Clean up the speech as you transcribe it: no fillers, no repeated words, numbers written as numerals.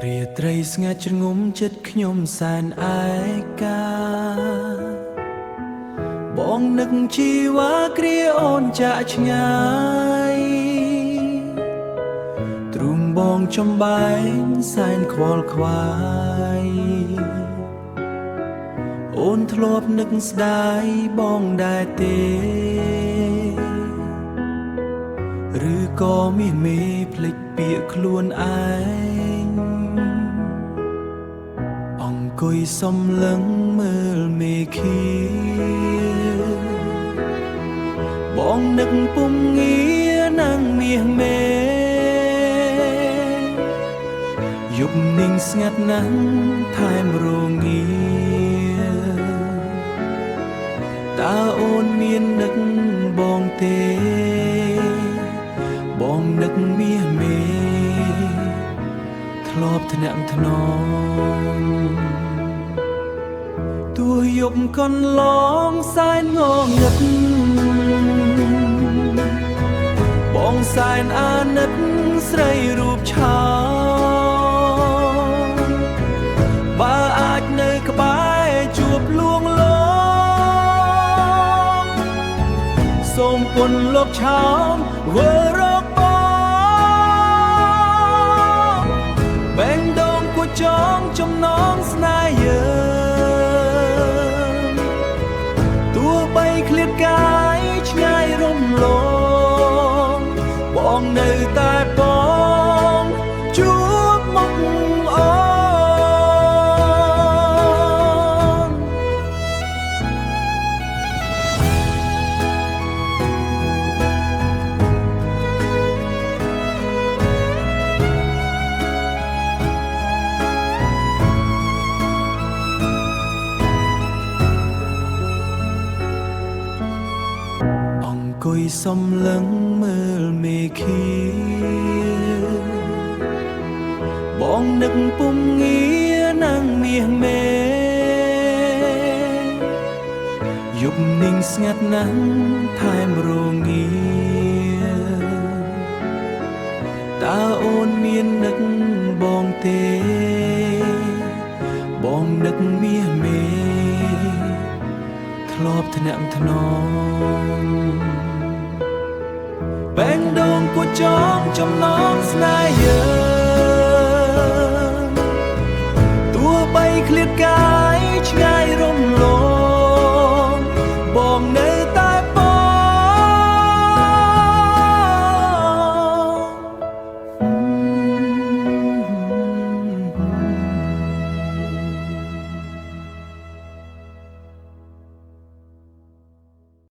រាត្រីស្ងាត់ជ្រងំចិត្តខ្ញុំសែនឯកាបងនឹកជីវ៉ាគ្រាអូនចាក់ឆ្ងាយទ្រូងបងចំបែងសែនខ្វល់ខ្វាយអូនធ្លាប់នឹកស្ដាយបងដែរទេឬក៏មានមេភ្លេចពាក្យខ្លួនឯងអង្គុយសំឡឹងមើលមេឃាបងនឹកពុំងារណាំងមាសមេយប់นิ่งស្ងាត់ណាស់ថែមរងាតើអូនមាននឹកបងទេបងនឹកមាសមេធ្លាប់ថ្នាក់ថ្នមទោះយប់កន្លងសែនងងឹតបងសែនអាណិតស្រីរូបឆោបើអាចនៅក្បែរជួបលួងលោមសូមពុនលោកឆោមវើរកបងបែងដងគួចងចំណងស្នេហ៍យើងទោះបីឃ្លាតកាយឆ្ងាយរំលងបងនៅតែបងជួបមុខអូនអង្គុយសំឡឹងមើលមេឃាបងនឹកពុំងារណាំងមាសមេយប់นิ่งស្ងាត់ណាស់ថែមរងាតើអូនមាននឹកបងទេបងនឹកមាសមេធ្លាប់ថ្នាក់ថ្នមបែងដងគួចងចំណងស្នេហ៍យើងទោះបីឃ្លាតកា